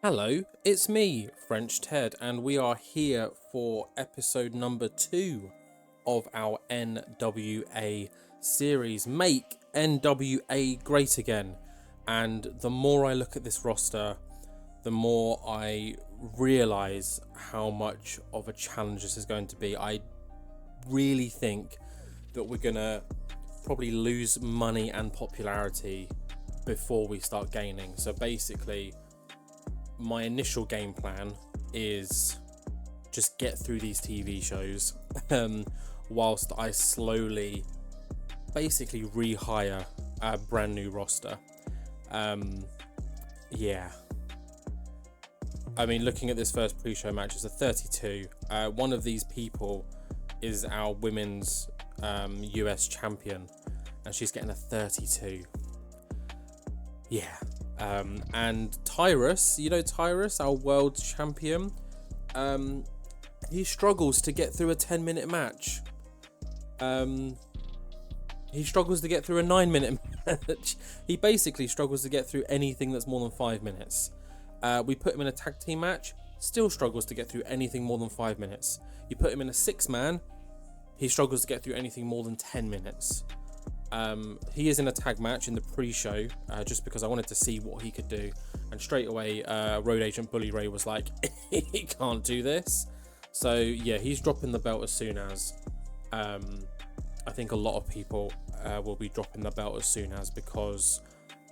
Hello, it's me, French Ted, and we are here for episode number 2 of our NWA series. Make NWA great again. And the more I look at this roster, the more I realise how much of a challenge this is going to be. I really think that we're going to probably lose money and popularity before we start gaining. So basically, my initial game plan is just get through these TV shows whilst I slowly basically rehire a brand new roster. Yeah. I mean, looking at this first pre-show match, it's a 32. One of these people is our women's US champion, and she's getting a 32. Yeah. And Tyrus, Tyrus, our world champion, he struggles to get through a 10-minute match. He struggles to get through a 9-minute match. He basically struggles to get through anything that's more than 5 minutes. We put him in a tag team match, still struggles to get through anything more than 5 minutes. You put him in a 6-man, he struggles to get through anything more than 10 minutes. He is in a tag match in the pre-show, just because I wanted to see what he could do, and straight away Road Agent Bully Ray was like, he can't do this. So yeah, he's dropping the belt as soon as. I think a lot of people will be dropping the belt as soon as, because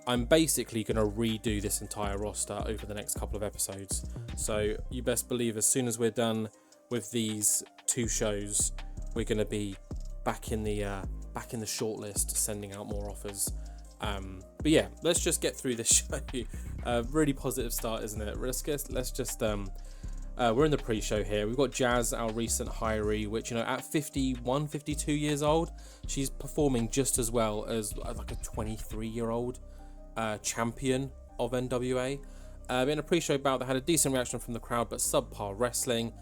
I'm basically going to redo this entire roster over the next couple of episodes. So you best believe as soon as we're done with these 2 shows, we're going to be back in the shortlist, sending out more offers. But yeah, let's just get through this show. Really positive start, isn't it? Let's just we're in the pre-show here. We've got Jazz, our recent hiree, which, at 51, 52 years old, she's performing just as well as like a 23-year-old champion of NWA. In a pre-show bout that had a decent reaction from the crowd, but subpar wrestling.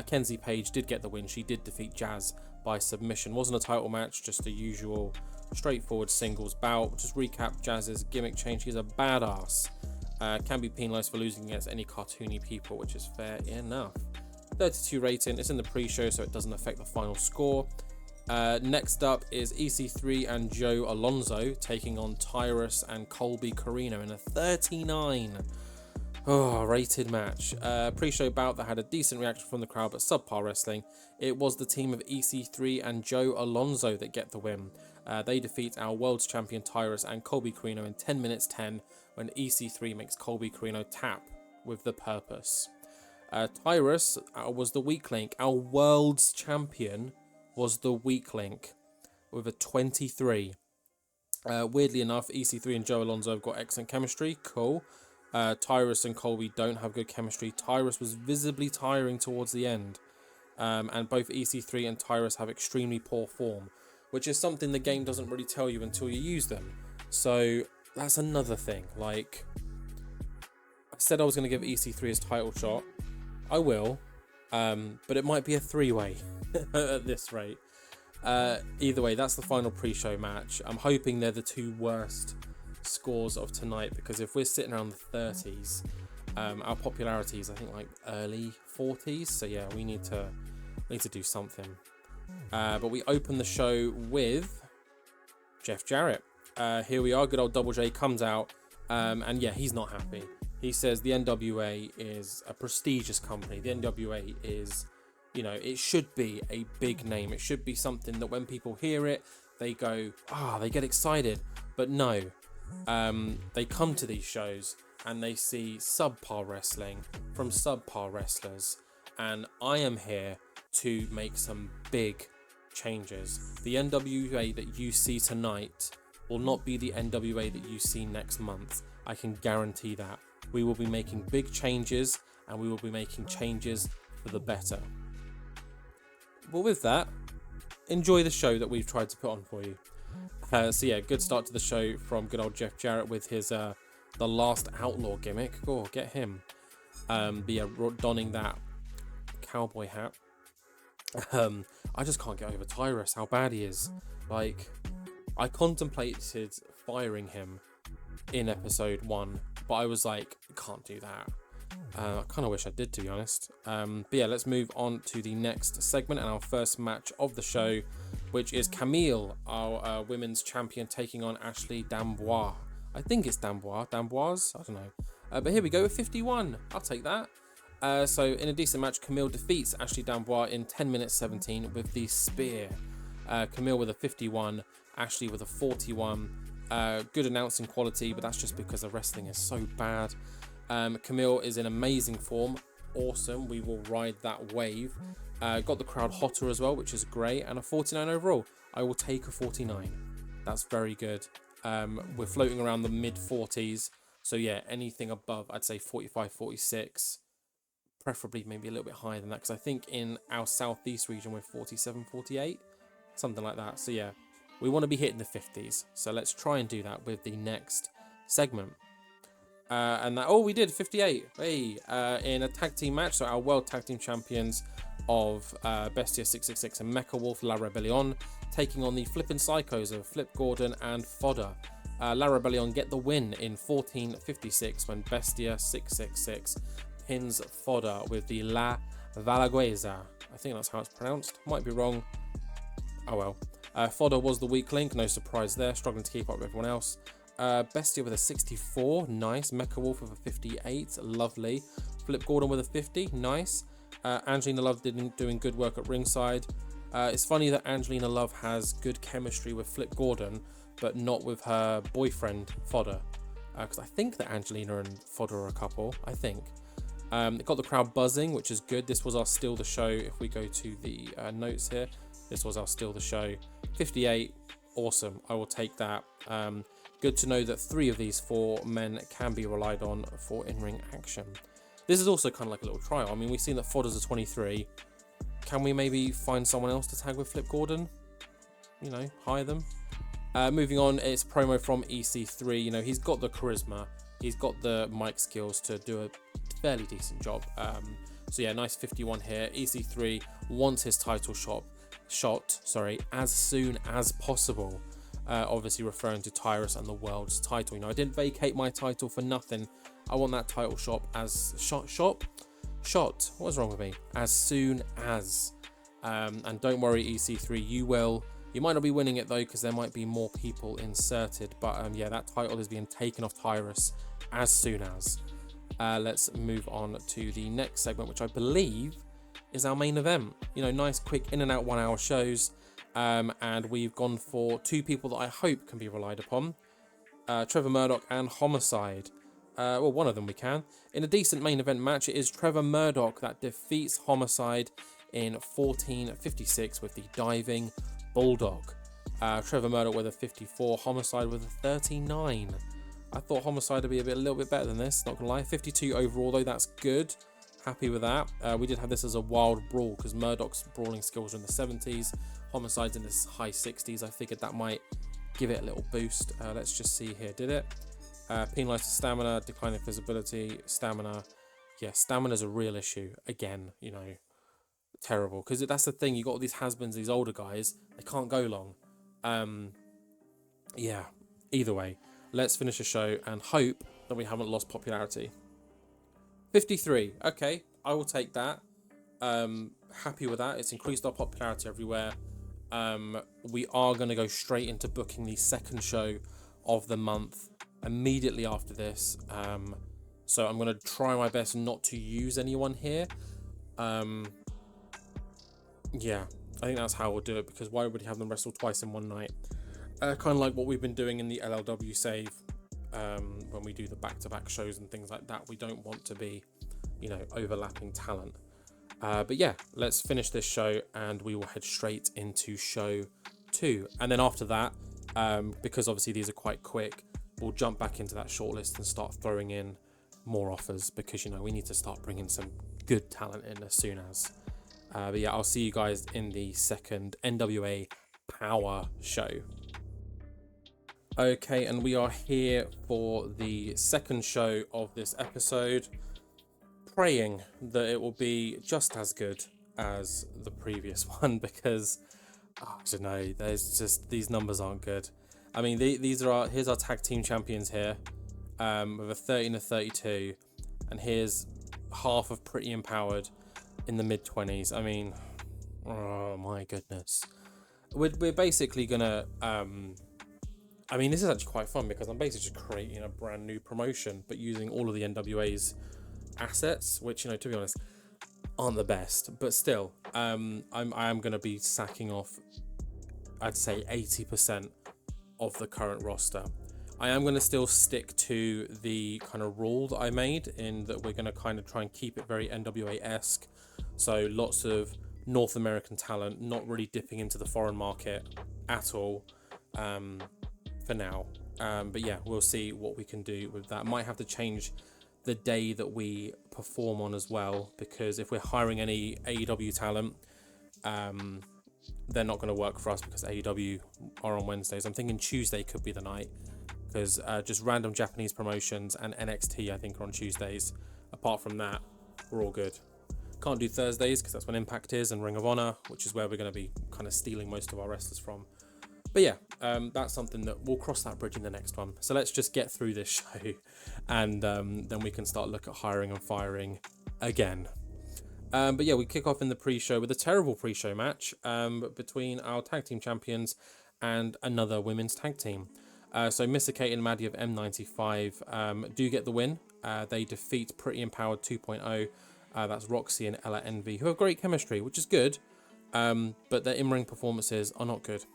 Kenzie Page did get the win. She did defeat Jazz by submission. Wasn't a title match, just a usual straightforward singles bout. Just recap Jazz's gimmick change. She's a badass. Can be penalised for losing against any cartoony people, which is fair enough. 32 rating. It's in the pre-show, so it doesn't affect the final score. Next up is EC3 and Joe Alonzo taking on Tyrus and Colby Corino in a 39 rated match. Pre-show bout that had a decent reaction from the crowd, but subpar wrestling. It was the team of EC3 and Joe Alonzo that get the win. They defeat our world's champion Tyrus and Colby Corino in 10 minutes 10 when EC3 makes Colby Corino tap with the purpose. Tyrus was the weak link. Our world's champion was the weak link with a 23. Weirdly enough, EC3 and Joe Alonzo have got excellent chemistry. Cool. Tyrus and Colby don't have good chemistry. Tyrus was visibly tiring towards the end. And both EC3 and Tyrus have extremely poor form, which is something the game doesn't really tell you until you use them. So that's another thing. Like, I said I was going to give EC3 his title shot. I will. But it might be a 3-way at this rate. Either way, that's the final pre-show match. I'm hoping they're the 2 worst scores of tonight, because if we're sitting around the 30s, our popularity is, I think, like early 40s. So yeah, we need to do something. But we open the show with Jeff Jarrett. Here we are. Good old Double J comes out, and yeah, he's not happy. He says the NWA is a prestigious company. The NWA is, it should be a big name. It should be something that when people hear it, they go, they get excited. But no, they come to these shows and they see subpar wrestling from subpar wrestlers. And I am here to make some big changes. The NWA that you see tonight will not be the NWA that you see next month. I can guarantee that. We will be making big changes, and we will be making changes for the better. But with that, enjoy the show that we've tried to put on for you. So yeah, good start to the show from good old Jeff Jarrett with his the Last Outlaw gimmick. Oh, get him. But yeah, donning that cowboy hat. I just can't get over Tyrus, how bad he is. Like, I contemplated firing him in episode 1, but I was like, can't do that. I kind of wish I did, to be honest. But yeah, let's move on to the next segment and our first match of the show, which is Camille, our women's champion, taking on Ashley D'Amboise. I think it's D'Amboise, I don't know. But here we go with 51. I'll take that. So in a decent match, Camille defeats Ashley D'Amboise in 10 minutes 17 with the spear. Camille with a 51, Ashley with a 41. Good announcing quality, but that's just because the wrestling is so bad. Camille is in amazing form. Awesome. We will ride that wave. Got the crowd hotter as well, which is great. And a 49 overall. I will take a 49. That's very good. We're floating around the mid 40s. So yeah, anything above, I'd say 45, 46. Preferably maybe a little bit higher than that. Because I think in our southeast region, we're 47, 48. Something like that. So yeah, we want to be hitting the 50s. So let's try and do that with the next segment. And that, we did 58. Hey, in a tag team match. So our world tag team champions of Bestia 666 and Mecha Wolf La Rebellion taking on the Flippin' Psychos of Flip Gordon and Fodder. La Rebellion get the win in 14:56 when Bestia 666 pins Fodder with the La Valaguesa. I think that's how it's pronounced. Might be wrong. Oh well. Fodder was the weak link. No surprise there. Struggling to keep up with everyone else. Bestia with a 64, nice. Mecha Wolf with a 58, lovely. Flip Gordon with a 50, nice. Angelina Love doing good work at ringside. It's funny that Angelina Love has good chemistry with Flip Gordon, but not with her boyfriend, Fodder. Because I think that Angelina and Fodder are a couple, I think. It got the crowd buzzing, which is good. This was our Steal the Show. If we go to the notes here, this was our Steal the Show. 58, awesome. I will take that. Good to know that 3 of these 4 men can be relied on for in-ring action. This is also kind of like a little trial. I mean, we've seen that Fodder's a 23. Can we maybe find someone else to tag with Flip Gordon? You know, hire them. Moving on, it's promo from EC3. You know, he's got the charisma. He's got the mic skills to do a fairly decent job. So yeah, nice 51 here. EC3 wants his title shot, as soon as possible. Obviously referring to Tyrus and the world's title. You know, I didn't vacate my title for nothing. I want that title shot as shot. What's wrong with me? As soon as. And don't worry, EC3, you might not be winning it though, because there might be more people inserted. But yeah, that title is being taken off Tyrus as soon as. Let's move on to the next segment, which I believe is our main event. You know, nice, quick, in and out 1 hour shows. And we've gone for 2 people that I hope can be relied upon. Trevor Murdoch and Homicide. Well, one of them we can. In a decent main event match, it is Trevor Murdoch that defeats Homicide in 14:56 with the Diving Bulldog. Trevor Murdoch with a 54, Homicide with a 39. I thought Homicide would be a little bit better than this, not gonna lie. 52 overall though, that's good. Happy with that. We did have this as a wild brawl because Murdoch's brawling skills are in the 70s. Homicide's in the high 60s. I figured that might give it a little boost. Let's just see here. Did it? Penalised for stamina, declining visibility, stamina. Yeah, stamina's a real issue. Again, you know, terrible. Because that's the thing. You got all these has-beens, these older guys. They can't go long. Yeah, either way. Let's finish the show and hope that we haven't lost popularity. 53. Okay, I will take that. Happy with that. It's increased our popularity everywhere. We are going to go straight into booking the second show of the month immediately after this. So I'm going to try my best not to use anyone here. Yeah, I think that's how we'll do it, because why would you have them wrestle twice in one night? Kind of like what we've been doing in the LLW save. When we do the back-to-back shows and things like that, we don't want to be, you know, overlapping talent. But yeah, let's finish this show and we will head straight into show 2. And then after that, because obviously these are quite quick, we'll jump back into that shortlist and start throwing in more offers, because, you know, we need to start bringing some good talent in as soon as. But yeah, I'll see you guys in the second NWA Power show. Okay, and we are here for the second show of this episode, praying that it will be just as good as the previous one, because I don't know, there's just, these numbers aren't good. I mean, here's our tag team champions here, with a 30 and a 32, and here's half of Pretty Empowered in the mid-20s. I mean, oh my goodness. We're basically gonna I mean, this is actually quite fun because I'm basically just creating a brand new promotion, but using all of the NWA's assets, which, you know, to be honest, aren't the best. But still, I am going to be sacking off, I'd say, 80% of the current roster. I am going to still stick to the kind of rule that I made, in that we're going to kind of try and keep it very NWA-esque. So lots of North American talent, not really dipping into the foreign market at all. For now, but yeah, we'll see what we can do with that. Might have to change the day that we perform on as well, because if we're hiring any AEW talent, they're not going to work for us because AEW are on Wednesdays. I'm thinking Tuesday could be the night, because just random Japanese promotions and NXT I think are on Tuesdays. Apart from that, we're all good. Can't do Thursdays because that's when Impact is, and Ring of Honor, which is where we're going to be kind of stealing most of our wrestlers from. But yeah, that's something that we'll cross that bridge in the next one. So let's just get through this show, and then we can start look at hiring and firing again. But yeah, we kick off in the pre-show with a terrible pre-show match between our tag team champions and another women's tag team. So Missa Kate and Maddie of M95 do get the win. They defeat Pretty Empowered 2.0. That's Roxy and Ella Envy, who have great chemistry, which is good. But their in-ring performances are not good.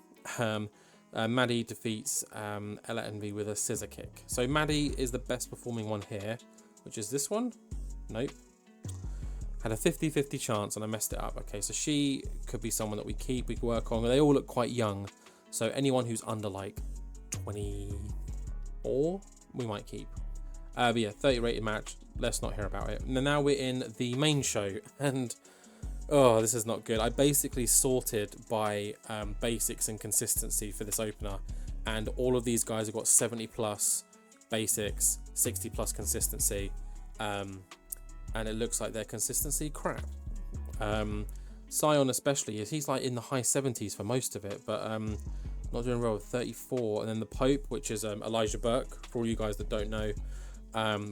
Maddie defeats Ella Envy with a scissor kick. So Maddie is the best performing one here, which is this one. Nope. Had a 50-50 chance and I messed it up. Okay, so she could be someone that we keep, we can work on. They all look quite young, so anyone who's under like 24 we might keep. But yeah, 30 rated match. Let's not hear about it. And now we're in the main show, and oh, this is not good. I basically sorted by basics and consistency for this opener, and all of these guys have got 70 plus basics, 60 plus consistency, and it looks like their consistency crap. Sion especially, he's like in the high 70s for most of it, but not doing well with 34. And then the Pope, which is Elijah Burke, for all you guys that don't know,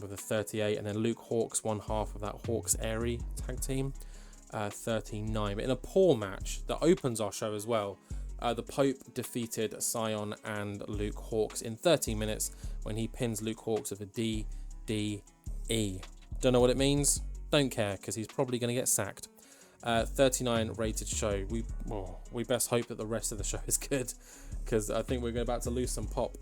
with a 38. And then Luke Hawks, one half of that Hawks Airy tag team, 39. But in a poor match that opens our show as well, the Pope defeated Sion and Luke Hawks in 13 minutes when he pins Luke Hawks with a DDE. Don't know what it means, don't care, because he's probably going to get sacked. 39 rated show. We best hope that the rest of the show is good, because I think we're about to lose some pop.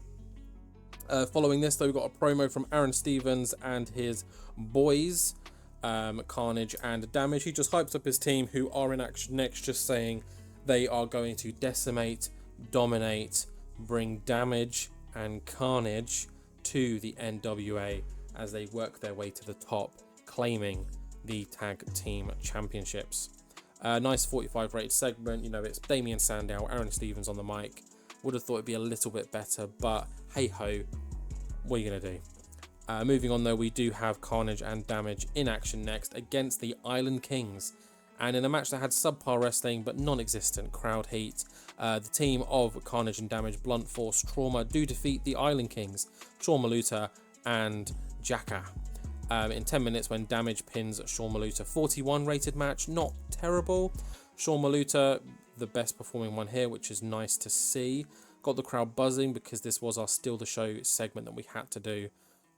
Following this, though, we've got a promo from Aaron Stevens and his boys, Carnage and Damage. He just hyped up his team, who are in action next, just saying they are going to decimate, dominate, bring Damage and Carnage to the NWA as they work their way to the top, claiming the tag team championships. Nice 45 rated segment. You know, it's Damian Sandow, Aaron Stevens on the mic. Would have thought it'd be a little bit better, but hey ho, what are you gonna do? Moving on though, we do have Carnage and Damage in action next against the Island Kings, and in a match that had subpar wrestling but non-existent crowd heat, the team of Carnage and Damage, Blunt Force Trauma, do defeat the Island Kings, Shawn Maluta and Jacka, in 10 minutes when Damage pins Shawn Maluta. 41 rated match, not terrible. Shawn Maluta, the best performing one here, which is nice to see. Got the crowd buzzing because this was our Still the Show segment that we had to do.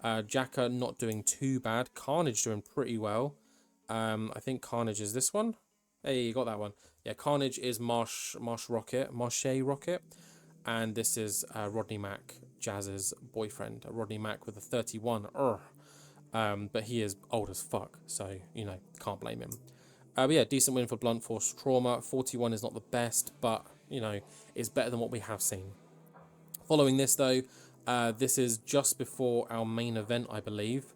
Jacka not doing too bad. Carnage doing pretty well. I think Carnage is this one. Hey, you got that one. Yeah, Carnage is Marche Rocket. And this is Rodney Mack, Jazz's boyfriend. Rodney Mack with a 31. But he is old as fuck, so, you know, can't blame him. But yeah, decent win for Blunt Force Trauma. 41 is not the best, but, you know, it's better than what we have seen. Following this, though, this is just before our main event, I believe.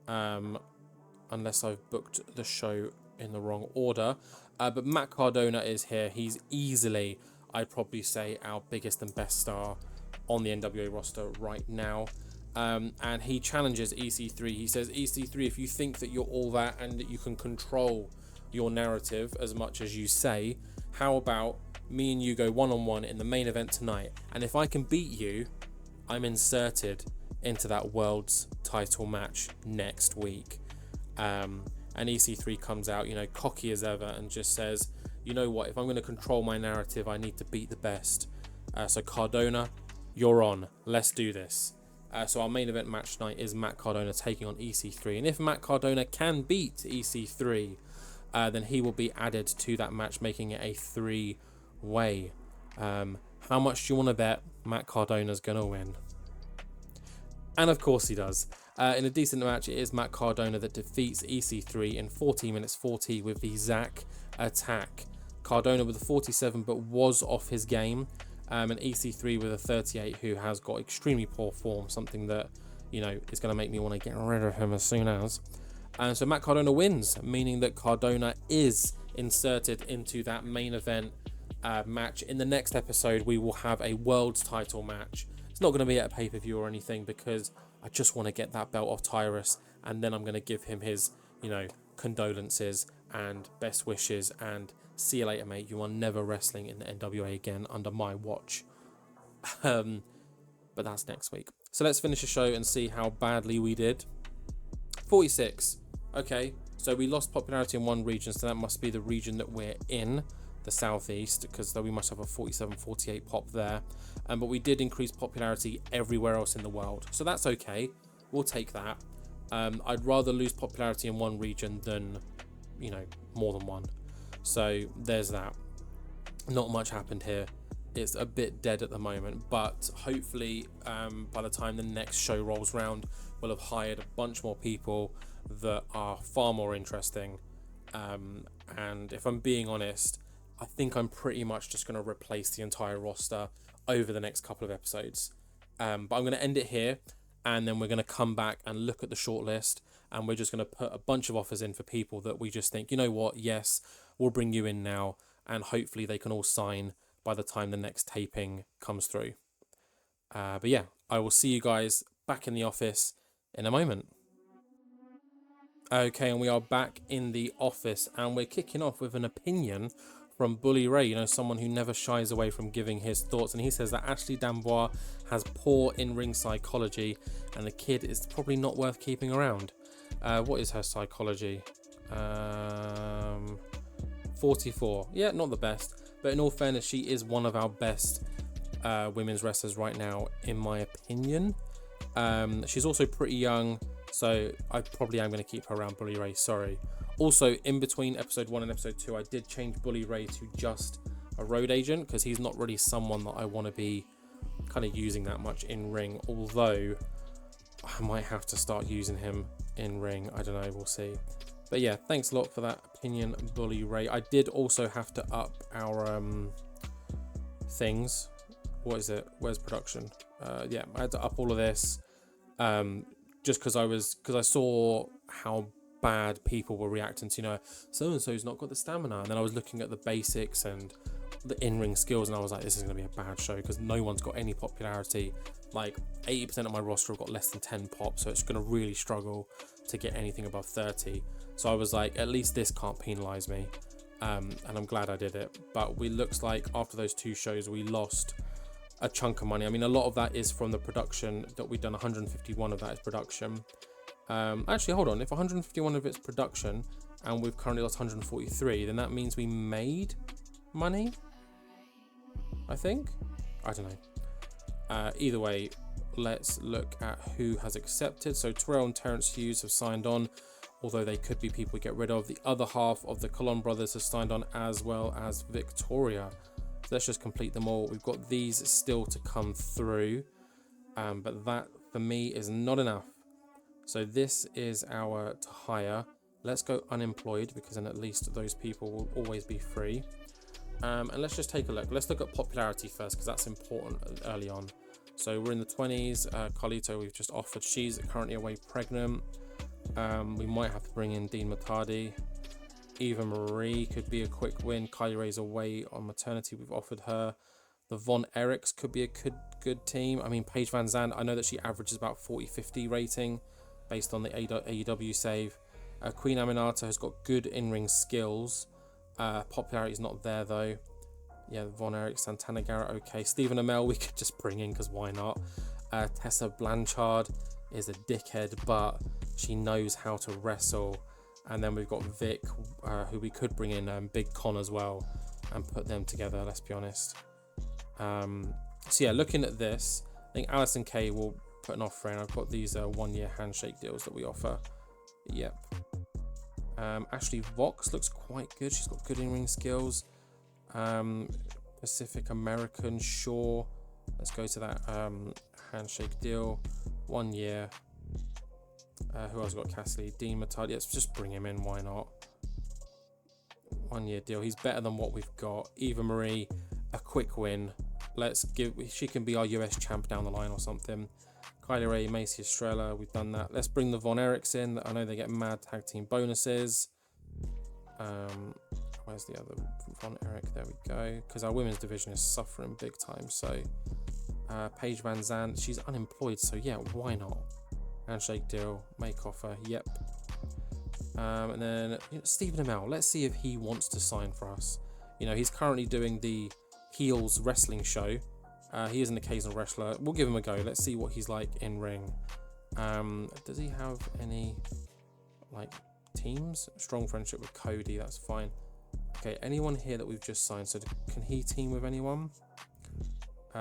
Unless I've booked the show in the wrong order. But Matt Cardona is here. He's easily, I'd probably say, our biggest and best star on the NWA roster right now. And he challenges EC3. He says, EC3, if you think that you're all that and that you can control your narrative as much as you say, how about me and you go one-on-one in the main event tonight? And if I can beat you, I'm inserted into that world's title match next week. And EC3 comes out, you know, cocky as ever, and just says, you know what, if I'm going to control my narrative, I need to beat the best. So Cardona, you're on. Let's do this. So our main event match tonight is Matt Cardona taking on EC3. And if Matt Cardona can beat EC3, then he will be added to that match, making it a 3-way. How much do you want to bet Matt Cardona's going to win? And of course he does. In a decent match, it is Matt Cardona that defeats EC3 in 14 minutes 40 with the Zack attack. Cardona with a 47 but was off his game. And EC3 with a 38 who has got extremely poor form, something that, you know, is going to make me want to get rid of him as soon as. And so Matt Cardona wins, meaning that Cardona is inserted into that main event match. In the next episode, we will have a world title match. It's not going to be at a pay-per-view or anything because I just want to get that belt off Tyrus, and then I'm going to give him his, you know, condolences and best wishes and see you later, mate. You are never wrestling in the NWA again under my watch. But that's next week. So let's finish the show and see how badly we did. 46. Okay, so we lost popularity in one region, so that must be the region that we're in, the southeast, because we must have a 47-48 pop there. But we did increase popularity everywhere else in the world, so that's okay. We'll take that. I'd rather lose popularity in one region than, you know, more than one. So there's that. Not much happened here. It's a bit dead at the moment, but hopefully by the time the next show rolls round, we'll have hired a bunch more people that are far more interesting. And if I'm being honest, I think I'm pretty much just going to replace the entire roster over the next couple of episodes. But I'm going to end it here, and then we're going to come back and look at the shortlist, and we're just going to put a bunch of offers in for people that we just think, you know what, yes, we'll bring you in now, and hopefully they can all sign by the time the next taping comes through. But yeah, I will see you guys back in the office in a moment. Okay, and we are back in the office, and we're kicking off with an opinion from Bully Ray, you know, someone who never shies away from giving his thoughts. And he says that Ashley D'Amboise has poor in-ring psychology, and the kid is probably not worth keeping around. What is her psychology? 44. Yeah, not the best. But in all fairness, she is one of our best women's wrestlers right now, in my opinion. She's also pretty young, so I probably am going to keep her around, Bully Ray. Sorry. Also, in between episode 1 and episode 2, I did change Bully Ray to just a road agent because he's not really someone that I want to be kind of using that much in ring. Although I might have to start using him in ring. I don't know. We'll see. But yeah, thanks a lot for that opinion, Bully Ray. I did also have to up our things. What is it? Where's production? Yeah, I had to up all of this just because I saw how bad people were reacting to, you know, so-and-so's not got the stamina. And then I was looking at the basics and the in-ring skills, and I was like, this is going to be a bad show because no one's got any popularity. Like 80% of my roster have got less than 10 pop, so it's going to really struggle to get anything above 30. So I was like, at least this can't penalize me, and I'm glad I did it. But we looks like after those 2 shows we lost a chunk of money. I mean, a lot of that is from the production that we've done. 151 of that is production. Actually, hold on, if 151 of it's production and we've currently lost 143, then that means we made money, I think. I don't know. Either way, let's look at who has accepted. So Terrell and Terrence Hughes have signed on, although they could be people we get rid of. The other half of the Colon brothers has signed on, as well as Victoria. So let's just complete them all. We've got these still to come through, but that for me is not enough. So this is our to hire. Let's go unemployed, because then at least those people will always be free. And let's just take a look. Let's look at popularity first, because that's important early on. So we're in the 20s. Carlito, we've just offered. She's currently away pregnant. We might have to bring in Dean Matardi. Eva Marie could be a quick win. Kylie Ray's away on maternity. We've offered her. The Von Erichs could be a good team. I mean, Paige Van Zandt, I know that she averages about 40-50 rating based on the AEW save. Queen Aminata has got good in-ring skills. Popularity is not there though. Yeah, Von Erich, Santana Garrett, okay. Stephen Amell we could just bring in because why not. Tessa Blanchard is a dickhead, but she knows how to wrestle. And then we've got Vic, who we could bring in Big Con as well and put them together, let's be honest. So yeah, looking at this, I think Alison Kay will put an offer in. I've got these 1-year handshake deals that we offer. Yep. Ashley Vox looks quite good. She's got good in-ring skills. Pacific American, sure. Let's go to that handshake deal. 1 year. Who else got? Cassidy, Dean Matadi. Let's just bring him in. Why not? 1 year deal. He's better than what we've got. Eva Marie, a quick win. She can be our US champ down the line or something. Kylie Ray, Macy Estrella, we've done that. Let's bring the Von Erichs in. I know they get mad tag team bonuses. Where's the other Von Erich? There we go. Because our women's division is suffering big time. So Paige Van Zandt, she's unemployed. So yeah, why not? Handshake deal, make offer. Yep. And then Stephen Amell. Let's see if he wants to sign for us. He's currently doing the Heels wrestling show. He is an occasional wrestler. We'll give him a go. Let's see what he's like in ring. Does he have any teams? Strong friendship with Cody. That's fine. Okay, anyone here that we've just signed? So can he team with anyone?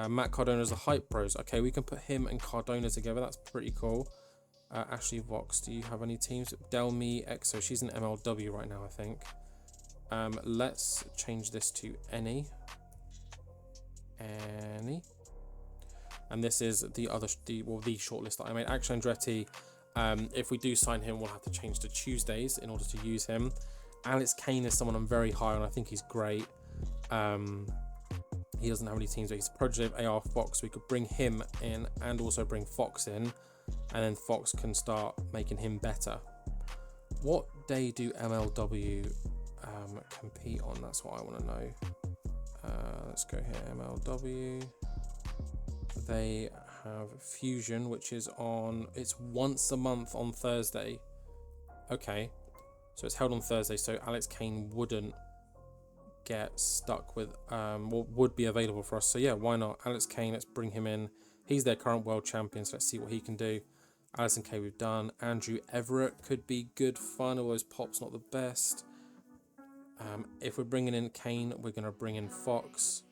Matt Cardona's the Hype Bros. Okay, we can put him and Cardona together. That's pretty cool. Ashley Vox, do you have any teams? Delmi Exo, she's an MLW right now, I think. Let's change this to any. And this is the shortlist that I made. Action Andretti, if we do sign him, we'll have to change to Tuesdays in order to use him. Alex Kane is someone I'm very high on. I think he's great. He doesn't have any teams, but he's a protege of AR Fox. We could bring him in and also bring Fox in, and then Fox can start making him better. What day do MLW compete on? That's what I want to know. Let's go here, MLW. They have Fusion, which is it's once a month on Thursday. Okay, so it's held on Thursday, so Alex Kane wouldn't get stuck with what would be available for us. So yeah, why not? Alex Kane, let's bring him in. He's their current world champion, so let's see what he can do. Alison Kay we've done. Andrew Everett could be good fun, although his pop's not the best. If we're bringing in Kane, we're going to bring in Fox,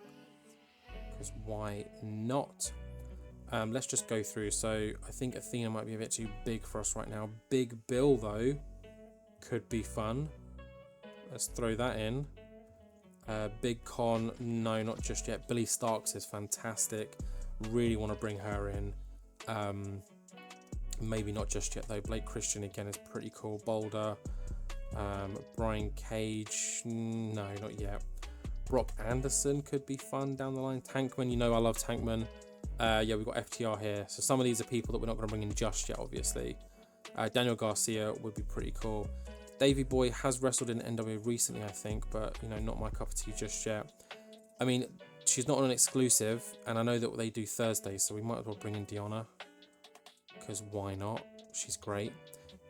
because why not? Let's just go through. So I think Athena might be a bit too big for us right now. Big Bill, though, could be fun. Let's throw that in. Big Con, no, not just yet. Billy Starks is fantastic. Really want to bring her in. Maybe not just yet, though. Blake Christian, again, is pretty cool. Boulder. Brian Cage, no, not yet. Brock Anderson could be fun down the line. Tankman, I love Tankman. Yeah, we've got FTR here. So some of these are people that we're not going to bring in just yet, obviously. Daniel Garcia would be pretty cool. Davey Boy has wrestled in NWA recently, I think, but, not my cup of tea just yet. I mean, she's not on an exclusive, and I know that they do Thursdays, so we might as well bring in Deanna, because why not? She's great.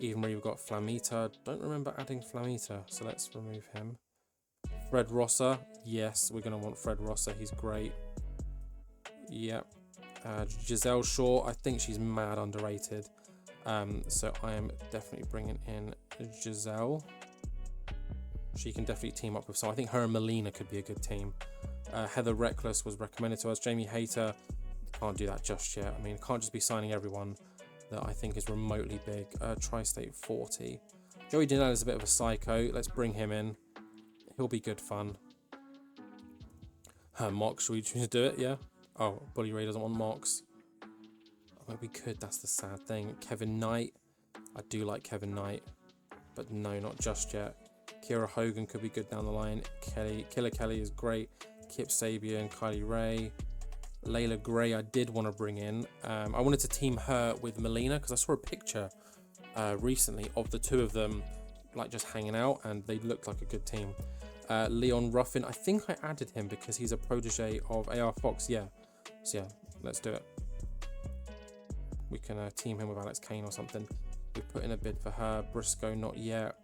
Even where you've got Flamita. Don't remember adding Flamita, so let's remove him. Fred Rosser. Yes, we're going to want Fred Rosser. He's great. Yep. Giselle Shaw. I think she's mad underrated. So I am definitely bringing in Giselle. She can definitely team up with someone. I think her and Melina could be a good team. Heather Reckless was recommended to us. Jamie Hayter. Can't do that just yet. I mean, can't just be signing everyone that I think is remotely big. Tri-State 40. Joey Janelle is a bit of a psycho. Let's bring him in. He'll be good fun. Mox, should we do it? Yeah. Oh, Bully Ray doesn't want Mox. Oh, we could. That's the sad thing. Kevin Knight. I do like Kevin Knight, but no, not just yet. Kira Hogan could be good down the line. Killer Kelly is great. Kip Sabian, Kylie Ray. Layla Gray I did want to bring in. I wanted to team her with Melina because I saw a picture recently of the two of them just hanging out, and they looked like a good team. Leon Ruffin, I think I added him because he's a protege of AR Fox. Yeah, so yeah, let's do it. We can team him with Alex Kane or something. We put in a bid for her. Briscoe, not yet.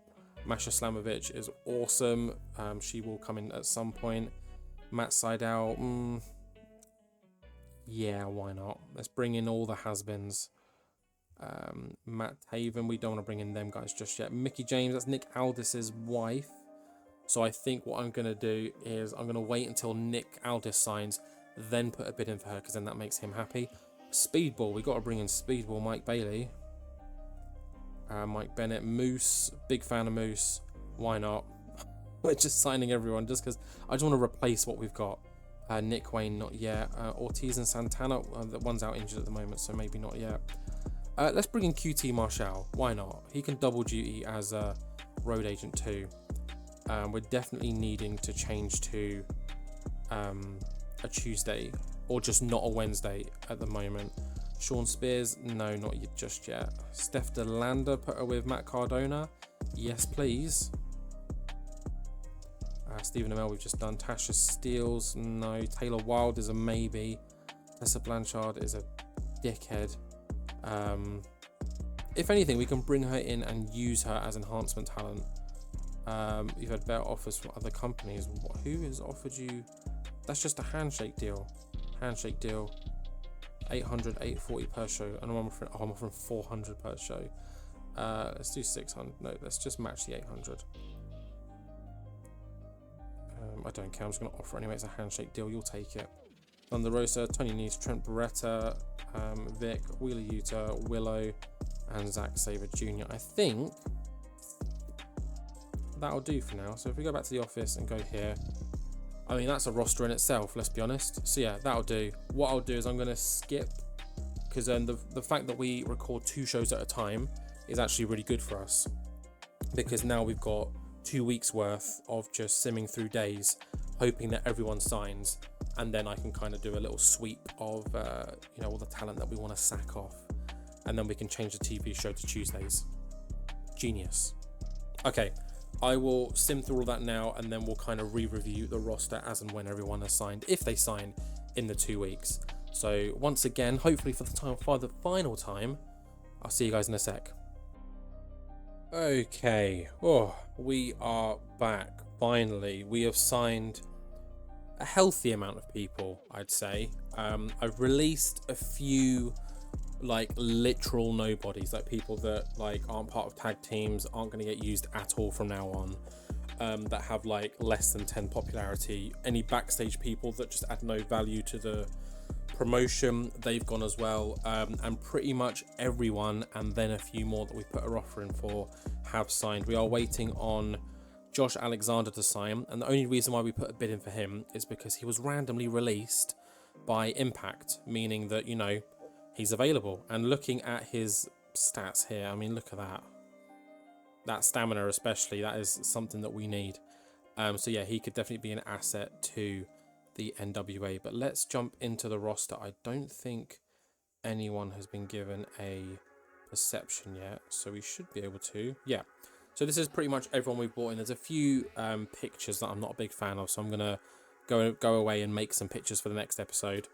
Masha Slamovich is awesome. She will come in at some point. Matt Seidel, yeah, why not? Let's bring in all the has-beens. Matt Haven, we don't want to bring in them guys just yet. Mickey James, that's Nick Aldis's wife. So I think what I'm going to do is I'm going to wait until Nick Aldis signs, then put a bid in for her, because then that makes him happy. Speedball, we got to bring in Speedball. Mike Bailey. Mike Bennett. Moose, big fan of Moose. Why not? We're just signing everyone just because I just want to replace what we've got. Nick Wayne, not yet. Ortiz and Santana, the one's out injured at the moment, so maybe not yet. Let's bring in QT Marshall. Why not? He can double duty as a road agent too. We're definitely needing to change to a Tuesday or just not a Wednesday at the moment. Sean Spears, no, not just yet. Steph DeLanda, put her with Matt Cardona. Yes, please. Stephen Amell, we've just done. Tasha Steeles, no. Taylor Wilde is a maybe. Tessa Blanchard is a dickhead. If anything, we can bring her in and use her as enhancement talent. You've had better offers from other companies. Who has offered you? That's just a handshake deal. Handshake deal. 800, 840 per show. And I'm offering 400 per show. Let's do 600. No, let's just match the 800. I don't care. I'm just going to offer anyway. It's a handshake deal. You'll take it. Thunder Rosa, Tony Nese, Trent Beretta, Vic, Wheeler Utah, Willow, and Zach Sabre Jr. I think that'll do for now. So if we go back to the office and go here, I mean, that's a roster in itself, let's be honest. So yeah, that'll do. What I'll do is I'm going to skip, because then the fact that we record 2 shows at a time is actually really good for us, because now we've got 2 weeks worth of just simming through days, hoping that everyone signs, and then I can kind of do a little sweep of all the talent that we want to sack off, and then we can change the TV show to Tuesdays. Genius. Okay, I will sim through all that now, and then we'll kind of re-review the roster as and when everyone has signed, if they sign in the 2 weeks. So once again, hopefully for the final time, I'll see you guys in a sec. Okay, we are back. Finally, we have signed a healthy amount of people, I'd say. I've released a few like literal nobodies, like people that like aren't part of tag teams, aren't going to get used at all from now on, that have like less than 10 popularity. Any backstage people that just add no value to the promotion, they've gone as well, and pretty much everyone, and then a few more that we put our offer in for, have signed. We are waiting on Josh Alexander to sign, and the only reason why we put a bid in for him is because he was randomly released by Impact, meaning that, you know, he's available. And looking at his stats here, I mean, look at that stamina especially, that is something that we need. So yeah, he could definitely be an asset to the NWA. But let's jump into the roster. I don't think anyone has been given a perception yet, so we should be able to. Yeah, so this is pretty much everyone we've brought in. There's a few pictures that I'm not a big fan of, so I'm gonna go away and make some pictures for the next episode.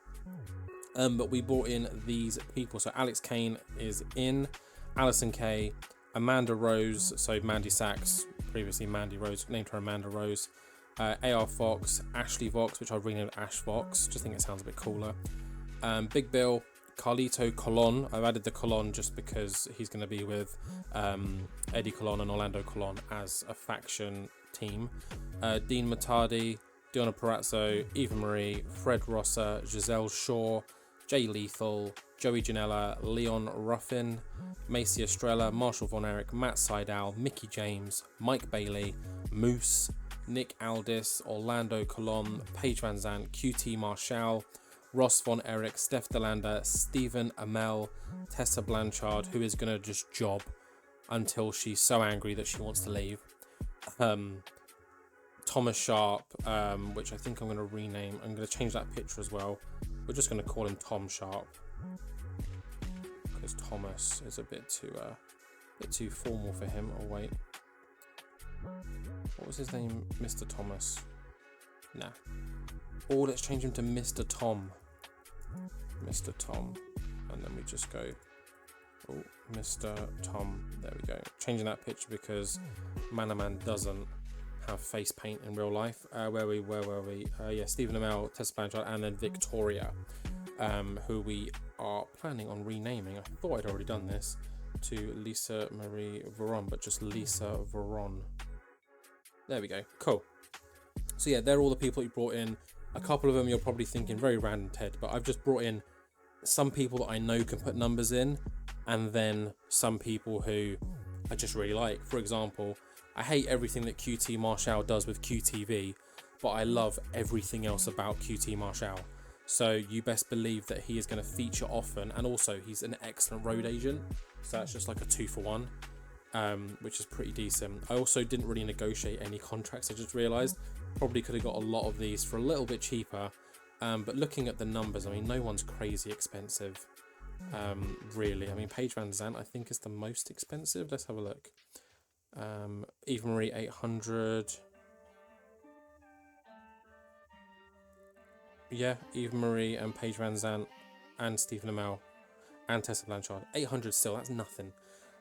But we brought in these people. So Alex Kane is in, Alison Kay, Amanda Rose, so Mandy Sachs, previously Mandy Rose, named her Amanda Rose, AR Fox, Ashley Vox, which I've renamed Ash Fox, just think it sounds a bit cooler, Big Bill, Carlito Colon. I've added the Colon just because he's going to be with Eddie Colon and Orlando Colon as a faction team, Dean Matardi, Diona Perazzo, Eva Marie, Fred Rosser, Giselle Shaw, Jay Lethal, Joey Janela, Leon Ruffin, Macy Estrella, Marshall Von Erich, Matt Sydal, Mickey James, Mike Bailey, Moose, Nick Aldis, Orlando Colon, Paige Van Zandt, QT Marshall, Ross Von Erich, Steph DeLanda, Stephen Amell, Tessa Blanchard, who is going to just job until she's so angry that she wants to leave. Thomas Sharp, which I think I'm going to rename. I'm going to change that picture as well. We're just going to call him Tom Sharp, because Thomas is a bit too formal for him. Oh wait, what was his name? Mr. Thomas. Nah. Oh, let's change him to Mr. Tom. Mr. Tom, and then we just go. Oh, Mr. Tom. There we go. Changing that picture because Manaman doesn't have face paint in real life. Where were we? Yeah, Stephen Amell, Tessa Blanchard, and then Victoria. who we are planning on renaming. I thought I'd already done this to Lisa Marie Veron, but just Lisa Veron. There we go. Cool. So yeah, they're all the people that you brought in. A couple of them you're probably thinking very random, Ted, but I've just brought in some people that I know can put numbers in, and then some people who I just really like. For example, I hate everything that QT Marshall does with QTV, but I love everything else about QT Marshall. So you best believe that he is going to feature often, and also he's an excellent road agent. So that's just like a 2-for-1, which is pretty decent. I also didn't really negotiate any contracts. I just realised probably could have got a lot of these for a little bit cheaper. But looking at the numbers, I mean, no one's crazy expensive, really. I mean, Paige Van Zandt, I think, is the most expensive. Let's have a look. Eva Marie, 800. Yeah, Eva Marie and Paige Van Zandt and Stephen Amell and Tessa Blanchard. 800 still, that's nothing.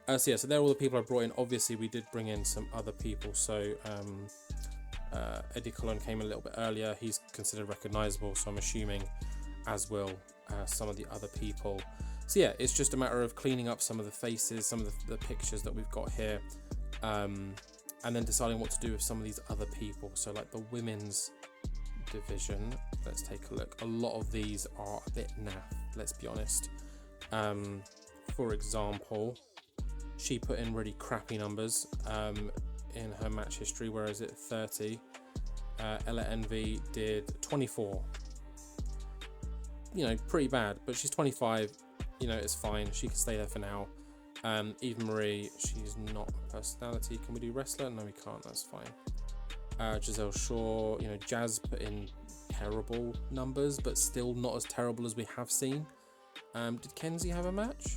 So yeah, so they're all the people I brought in. Obviously, we did bring in some other people. So Eddie Colon came a little bit earlier. He's considered recognisable, so I'm assuming as will some of the other people. So yeah, it's just a matter of cleaning up some of the faces, some of the pictures that we've got here, and then deciding what to do with some of these other people. So like the women's division, let's take a look. A lot of these are a bit naff, let's be honest. For example, she put in really crappy numbers in her match history, whereas at 30, Ella Envy did 24. You know, pretty bad, but she's 25. You know, it's fine. She can stay there for now. Eva Marie, she's not a personality. Can we do wrestler? No, we can't. That's fine. Giselle Shaw, you know, Jazz put in terrible numbers, but still not as terrible as we have seen. Did Kenzie have a match?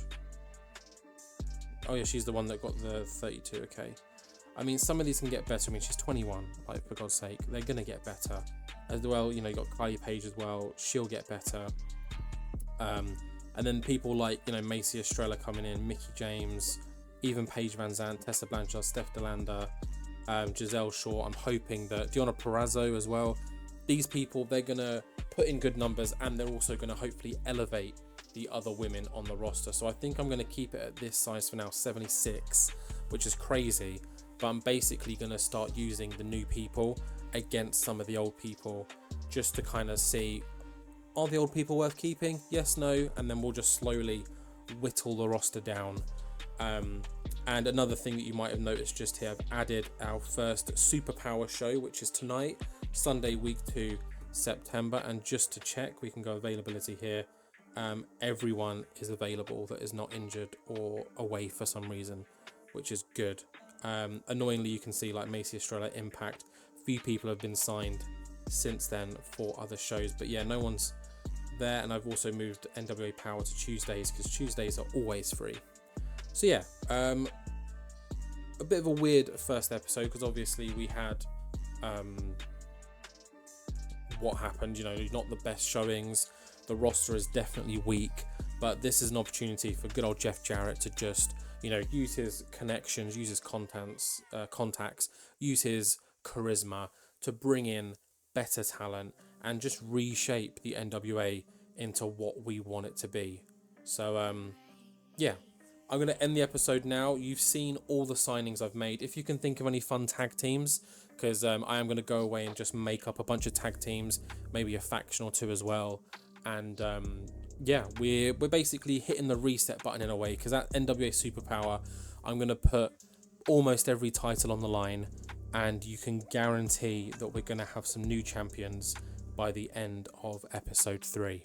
Oh yeah, she's the one that got the 32. Okay. I mean, some of these can get better. I mean, she's 21, like, for God's sake. They're going to get better. As well, you know, you got Kylie Page as well. She'll get better. And then people like, you know, Macy Estrella coming in, Mickey James, even Paige Van Zandt, Tessa Blanchard, Steph DeLanda, Giselle Shaw. I'm hoping that Deonna Purrazzo as well. These people, they're going to put in good numbers, and they're also going to hopefully elevate the other women on the roster. So I think I'm going to keep it at this size for now, 76, which is crazy. But I'm basically going to start using the new people against some of the old people, just to kind of see, are the old people worth keeping? Yes, no, and then we'll just slowly whittle the roster down. And another thing that you might have noticed just here, I've added our first Superpower show, which is tonight, Sunday, week 2, September. And just to check, we can go availability here. Everyone is available that is not injured or away for some reason, which is good. Annoyingly, you can see like Macy Estrella, Impact, few people have been signed since then for other shows, but yeah, no one's there. And I've also moved NWA Power to Tuesdays, because Tuesdays are always free. So yeah, a bit of a weird first episode, because obviously we had what happened, you know, not the best showings. The roster is definitely weak, but this is an opportunity for good old Jeff Jarrett to just, you know, use his connections, use his contacts, use his charisma to bring in better talent and just reshape the NWA into what we want it to be. So yeah, I'm going to end the episode now. You've seen all the signings I've made. If you can think of any fun tag teams, because I am going to go away and just make up a bunch of tag teams, maybe a faction or two as well. And yeah, we're basically hitting the reset button in a way, because at NWA Superpower, I'm going to put almost every title on the line, and you can guarantee that we're going to have some new champions by the end of episode 3.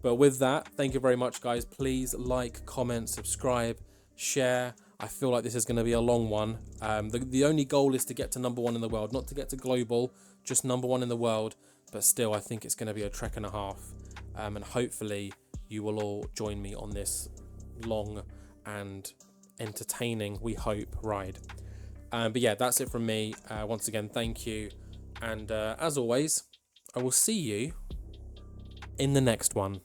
But with that, thank you very much, guys. Please like, comment, subscribe, share. I feel like this is going to be a long one. The only goal is to get to #1 in the world, not to get to global, just #1 in the world. But still, I think it's going to be a trek and a half. And hopefully you will all join me on this long and entertaining, we hope, ride. But yeah, that's it from me. Once again, thank you. And as always, I will see you in the next one.